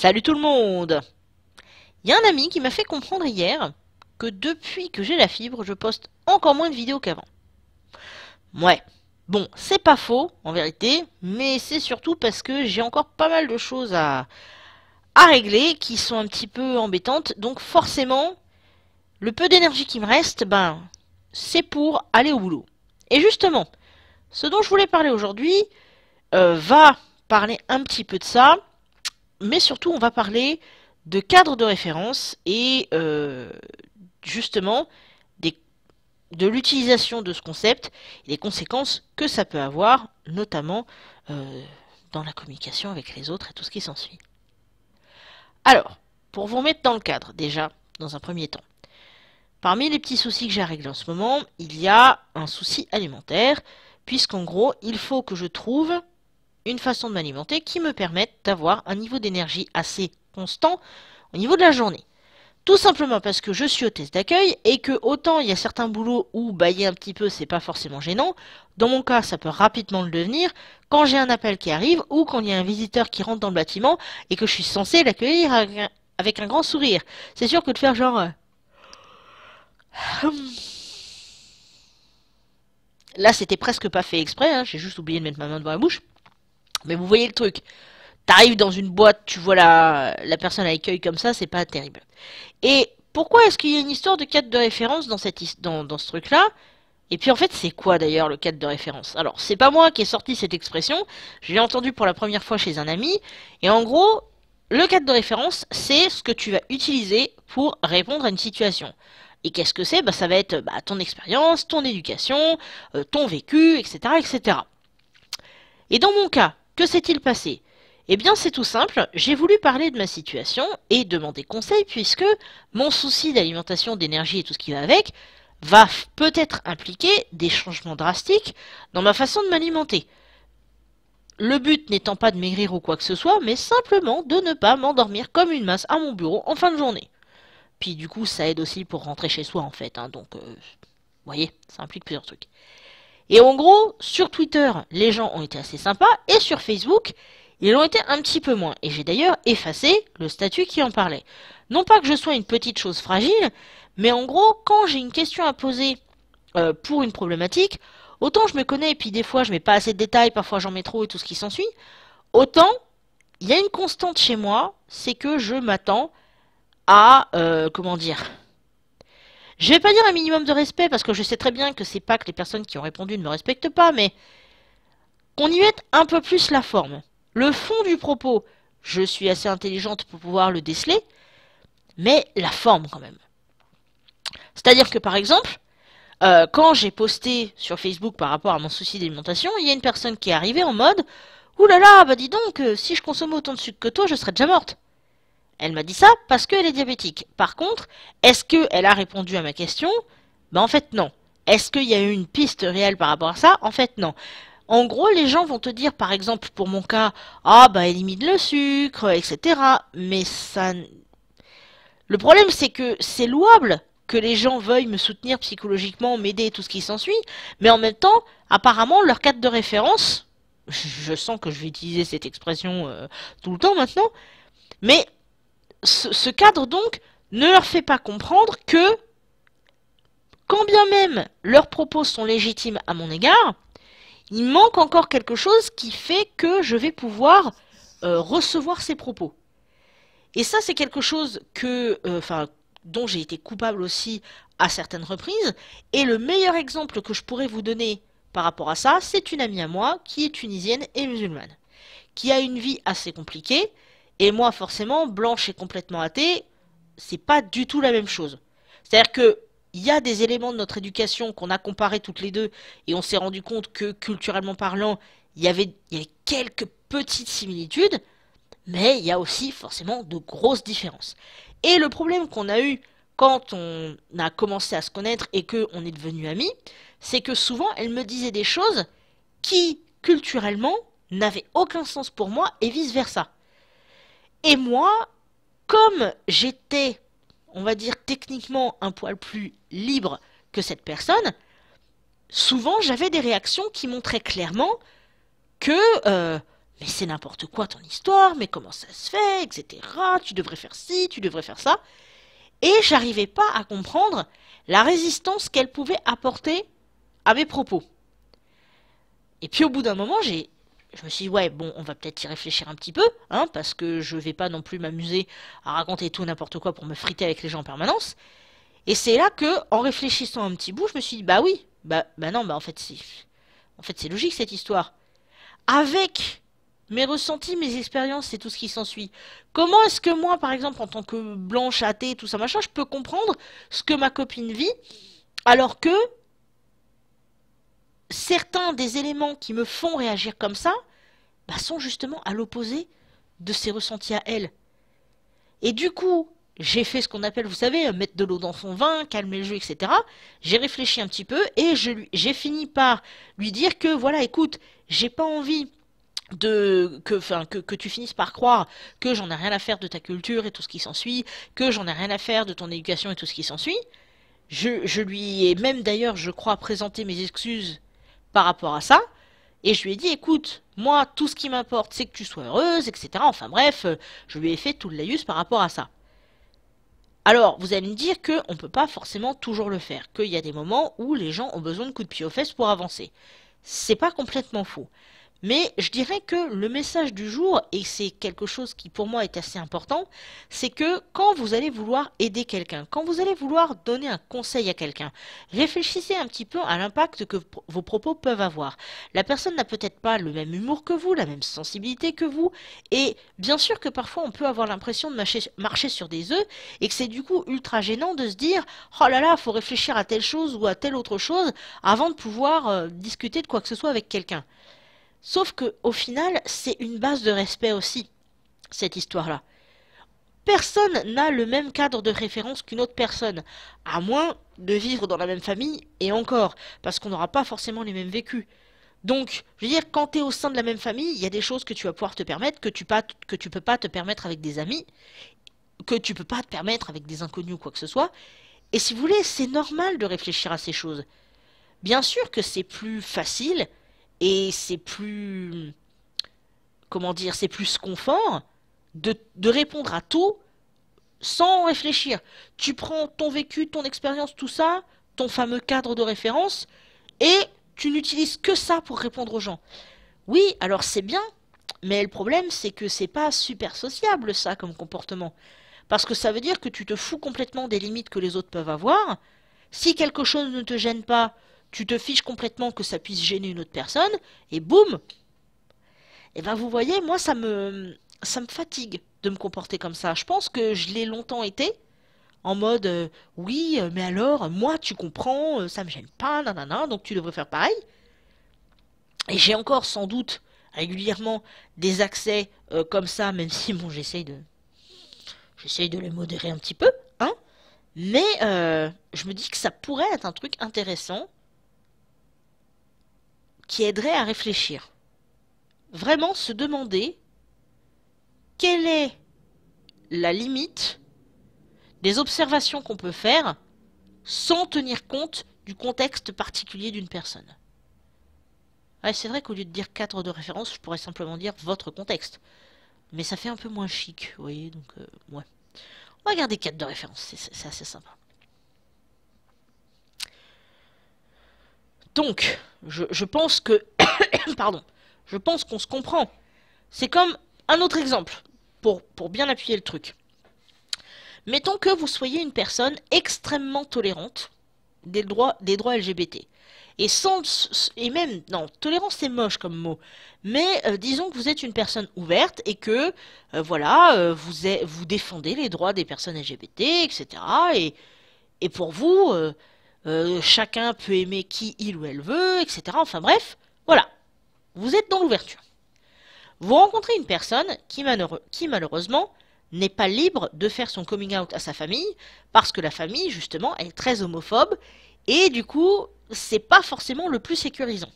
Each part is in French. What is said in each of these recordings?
Salut tout le monde! Il y a un ami qui m'a fait comprendre hier que depuis que j'ai la fibre, je poste encore moins de vidéos qu'avant. Ouais, bon, c'est pas faux en vérité, mais c'est surtout parce que j'ai encore pas mal de choses à régler qui sont un petit peu embêtantes, donc forcément, le peu d'énergie qui me reste, c'est pour aller au boulot. Et justement, ce dont je voulais parler aujourd'hui va parler un petit peu de ça, mais surtout on va parler de cadre de référence et justement des- de l'utilisation de ce concept et des conséquences que ça peut avoir, notamment dans la communication avec les autres et tout ce qui s'ensuit. Alors, pour vous remettre dans le cadre, déjà, dans un premier temps, parmi les petits soucis que j'ai à régler en ce moment, il y a un souci alimentaire, puisqu'en gros, il faut que je trouve une façon de m'alimenter qui me permette d'avoir un niveau d'énergie assez constant au niveau de la journée. Tout simplement parce que je suis hôtesse d'accueil et que autant il y a certains boulots où bailler un petit peu c'est pas forcément gênant, dans mon cas ça peut rapidement le devenir quand j'ai un appel qui arrive ou quand il y a un visiteur qui rentre dans le bâtiment et que je suis censée l'accueillir avec un grand sourire. C'est sûr que de faire genre là c'était presque pas fait exprès, hein, j'ai juste oublié de mettre ma main devant la bouche. Mais vous voyez le truc. T'arrives dans une boîte, tu vois la personne à l'accueil comme ça, c'est pas terrible. Et pourquoi est-ce qu'il y a une histoire de cadre de référence dans ce truc-là? Et puis en fait, c'est quoi d'ailleurs le cadre de référence? Alors, c'est pas moi qui ai sorti cette expression, je l'ai entendue pour la première fois chez un ami, et en gros, le cadre de référence, c'est ce que tu vas utiliser pour répondre à une situation. Et qu'est-ce que c'est? Ça va être ton expérience, ton éducation, ton vécu, etc., etc. Et dans mon cas, que s'est-il passé? Eh bien, c'est tout simple, j'ai voulu parler de ma situation et demander conseil puisque mon souci d'alimentation, d'énergie et tout ce qui va avec va peut-être impliquer des changements drastiques dans ma façon de m'alimenter. Le but n'étant pas de maigrir ou quoi que ce soit, mais simplement de ne pas m'endormir comme une masse à mon bureau en fin de journée. Puis du coup, ça aide aussi pour rentrer chez soi en fait, hein, donc vous voyez, ça implique plusieurs trucs. Et en gros, sur Twitter, les gens ont été assez sympas, et sur Facebook, ils l'ont été un petit peu moins. Et j'ai d'ailleurs effacé le statut qui en parlait. Non pas que je sois une petite chose fragile, mais en gros, quand j'ai une question à poser pour une problématique, autant je me connais, et puis des fois je mets pas assez de détails, parfois j'en mets trop et tout ce qui s'ensuit, autant il y a une constante chez moi, c'est que je m'attends à, comment dire, je vais pas dire un minimum de respect parce que je sais très bien que c'est pas que les personnes qui ont répondu ne me respectent pas, mais qu'on y mette un peu plus la forme. Le fond du propos, je suis assez intelligente pour pouvoir le déceler, mais la forme quand même. C'est-à-dire que par exemple, quand j'ai posté sur Facebook par rapport à mon souci d'alimentation, il y a une personne qui est arrivée en mode ouh là là, bah dis donc, si je consommais autant de sucre que toi, je serais déjà morte. Elle m'a dit ça parce qu'elle est diabétique. Par contre, est-ce qu'elle a répondu à ma question? En fait non. Est-ce qu'il y a eu une piste réelle par rapport à ça? En fait non. En gros, les gens vont te dire, par exemple, pour mon cas, ah élimine le sucre, etc. Mais ça... Le problème, c'est que c'est louable que les gens veuillent me soutenir psychologiquement, m'aider et tout ce qui s'ensuit, mais en même temps, apparemment, leur cadre de référence, je sens que je vais utiliser cette expression tout le temps maintenant, mais ce cadre donc ne leur fait pas comprendre que, quand bien même leurs propos sont légitimes à mon égard, il manque encore quelque chose qui fait que je vais pouvoir recevoir ces propos. Et ça, c'est quelque chose dont j'ai été coupable aussi à certaines reprises. Et le meilleur exemple que je pourrais vous donner par rapport à ça, c'est une amie à moi qui est tunisienne et musulmane, qui a une vie assez compliquée. Et moi, forcément, blanche et complètement athée, c'est pas du tout la même chose. C'est-à-dire que il y a des éléments de notre éducation qu'on a comparés toutes les deux et on s'est rendu compte que, culturellement parlant, il y avait quelques petites similitudes, mais il y a aussi forcément de grosses différences. Et le problème qu'on a eu quand on a commencé à se connaître et qu'on est devenus amis, c'est que souvent elle me disait des choses qui, culturellement, n'avaient aucun sens pour moi et vice-versa. Et moi, comme j'étais, on va dire techniquement un poil plus libre que cette personne, souvent j'avais des réactions qui montraient clairement que mais c'est n'importe quoi ton histoire, mais comment ça se fait, etc. Tu devrais faire ci, tu devrais faire ça. Et j'arrivais pas à comprendre la résistance qu'elle pouvait apporter à mes propos. Et puis au bout d'un moment, je me suis dit, ouais, bon, on va peut-être y réfléchir un petit peu, hein, parce que je vais pas non plus m'amuser à raconter tout n'importe quoi pour me friter avec les gens en permanence. Et c'est là que, en réfléchissant un petit bout, je me suis dit, bah oui, bah non, bah en fait c'est logique cette histoire. Avec mes ressentis, mes expériences et tout ce qui s'ensuit. Comment est-ce que moi, par exemple, en tant que blanche, athée, tout ça machin, je peux comprendre ce que ma copine vit, alors que certains des éléments qui me font réagir comme ça, bah, sont justement à l'opposé de ses ressentis à elle. Et du coup, j'ai fait ce qu'on appelle, vous savez, mettre de l'eau dans son vin, calmer le jeu, etc. J'ai réfléchi un petit peu et j'ai fini par lui dire que, voilà, écoute, j'ai pas envie que tu finisses par croire que j'en ai rien à faire de ta culture et tout ce qui s'ensuit, que j'en ai rien à faire de ton éducation et tout ce qui s'ensuit. Je lui ai même d'ailleurs, je crois, présenté mes excuses par rapport à ça. Et je lui ai dit, écoute, moi, tout ce qui m'importe, c'est que tu sois heureuse, etc. Enfin bref, je lui ai fait tout le laïus par rapport à ça. Alors, vous allez me dire qu'on ne peut pas forcément toujours le faire, qu'il y a des moments où les gens ont besoin de coups de pied aux fesses pour avancer. C'est pas complètement faux. Mais je dirais que le message du jour, et c'est quelque chose qui pour moi est assez important, c'est que quand vous allez vouloir aider quelqu'un, quand vous allez vouloir donner un conseil à quelqu'un, réfléchissez un petit peu à l'impact que vos propos peuvent avoir. La personne n'a peut-être pas le même humour que vous, la même sensibilité que vous, et bien sûr que parfois on peut avoir l'impression de marcher sur des œufs, et que c'est du coup ultra gênant de se dire « Oh là là, faut réfléchir à telle chose ou à telle autre chose avant de pouvoir discuter de quoi que ce soit avec quelqu'un ». Sauf que, au final, c'est une base de respect aussi, cette histoire-là. Personne n'a le même cadre de référence qu'une autre personne, à moins de vivre dans la même famille, et encore, parce qu'on n'aura pas forcément les mêmes vécus. Donc, je veux dire, quand tu es au sein de la même famille, il y a des choses que tu vas pouvoir te permettre, que tu peux pas te permettre avec des amis, que tu peux pas te permettre avec des inconnus ou quoi que ce soit. Et si vous voulez, c'est normal de réfléchir à ces choses. Bien sûr que c'est plus facile, et c'est plus, comment dire, c'est plus confort de répondre à tout sans réfléchir. Tu prends ton vécu, ton expérience, tout ça, ton fameux cadre de référence, et tu n'utilises que ça pour répondre aux gens. Oui, alors c'est bien, mais le problème c'est que c'est pas super sociable ça comme comportement. Parce que ça veut dire que tu te fous complètement des limites que les autres peuvent avoir. Si quelque chose ne te gêne pas, tu te fiches complètement que ça puisse gêner une autre personne, et boum. Et ben vous voyez, moi ça me fatigue de me comporter comme ça. Je pense que je l'ai longtemps été, en mode oui, mais alors, moi tu comprends, ça me gêne pas, nanana, donc tu devrais faire pareil. Et j'ai encore sans doute régulièrement des accès comme ça, même si bon j'essaye de les modérer un petit peu, hein. Mais je me dis que ça pourrait être un truc intéressant qui aiderait à réfléchir. Vraiment se demander quelle est la limite des observations qu'on peut faire sans tenir compte du contexte particulier d'une personne. Ouais, c'est vrai qu'au lieu de dire cadre de référence, je pourrais simplement dire votre contexte. Mais ça fait un peu moins chic, vous voyez, donc ouais. On va garder cadre de référence, c'est assez sympa. Donc, je pense que... Pardon. Je pense qu'on se comprend. C'est comme un autre exemple, pour bien appuyer le truc. Mettons que vous soyez une personne extrêmement tolérante des droits LGBT. Et même, non, tolérance c'est moche comme mot, mais disons que vous êtes une personne ouverte et que, voilà, vous défendez les droits des personnes LGBT, etc. Et pour vous, chacun peut aimer qui il ou elle veut, etc. Enfin bref, voilà, vous êtes dans l'ouverture. Vous rencontrez une personne qui malheureusement n'est pas libre de faire son coming out à sa famille, parce que la famille, justement, est très homophobe, et du coup, c'est pas forcément le plus sécurisant.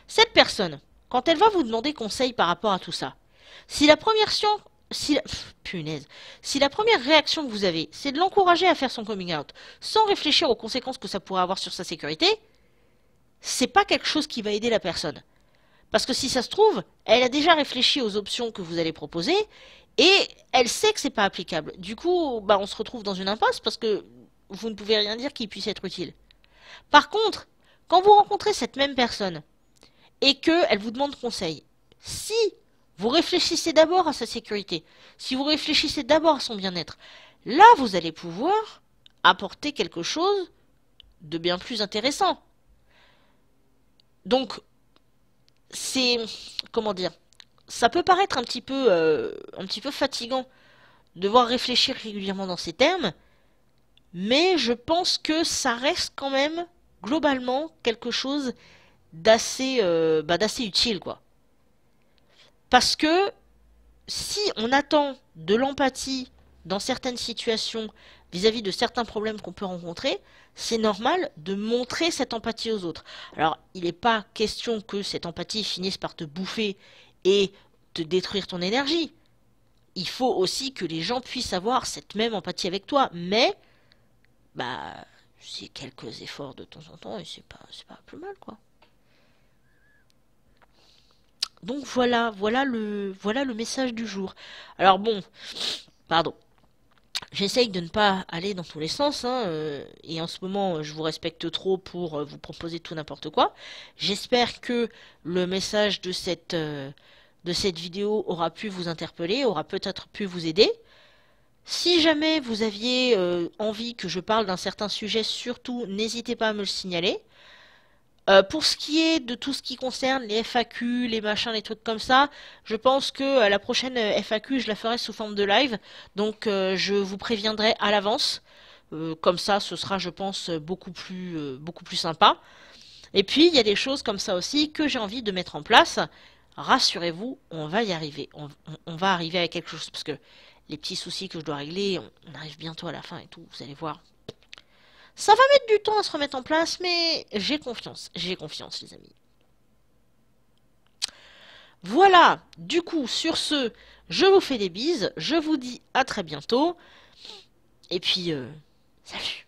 Cette personne, quand elle va vous demander conseil par rapport à tout ça, si la première si la première réaction que vous avez, c'est de l'encourager à faire son coming out, sans réfléchir aux conséquences que ça pourrait avoir sur sa sécurité, c'est pas quelque chose qui va aider la personne. Parce que si ça se trouve, elle a déjà réfléchi aux options que vous allez proposer et elle sait que c'est pas applicable. Du coup, bah, on se retrouve dans une impasse parce que vous ne pouvez rien dire qui puisse être utile. Par contre, quand vous rencontrez cette même personne et qu'elle vous demande conseil, si vous réfléchissez d'abord à sa sécurité, si vous réfléchissez d'abord à son bien-être, là vous allez pouvoir apporter quelque chose de bien plus intéressant. Donc, c'est, comment dire, ça peut paraître un petit peu fatigant de devoir réfléchir régulièrement dans ces termes, mais je pense que ça reste quand même globalement quelque chose d'assez utile, quoi. Parce que si on attend de l'empathie dans certaines situations vis-à-vis de certains problèmes qu'on peut rencontrer, c'est normal de montrer cette empathie aux autres. Alors, il n'est pas question que cette empathie finisse par te bouffer et te détruire ton énergie. Il faut aussi que les gens puissent avoir cette même empathie avec toi, mais bah c'est quelques efforts de temps en temps et c'est pas plus mal, quoi. Donc voilà le message du jour. Alors bon, pardon. J'essaye de ne pas aller dans tous les sens, hein, et en ce moment, je vous respecte trop pour vous proposer tout n'importe quoi. J'espère que le message de cette vidéo aura pu vous interpeller, aura peut-être pu vous aider. Si jamais vous aviez envie que je parle d'un certain sujet, surtout n'hésitez pas à me le signaler. Pour ce qui est de tout ce qui concerne les FAQ, les machins, les trucs comme ça, je pense que la prochaine FAQ, je la ferai sous forme de live. Donc je vous préviendrai à l'avance. Comme ça, ce sera, je pense, beaucoup plus sympa. Et puis, il y a des choses comme ça aussi que j'ai envie de mettre en place. Rassurez-vous, on va y arriver. On va arriver à quelque chose. Parce que les petits soucis que je dois régler, on arrive bientôt à la fin et tout, vous allez voir. Ça va mettre du temps à se remettre en place, mais j'ai confiance, les amis. Voilà, du coup, sur ce, je vous fais des bises, je vous dis à très bientôt, et puis, salut!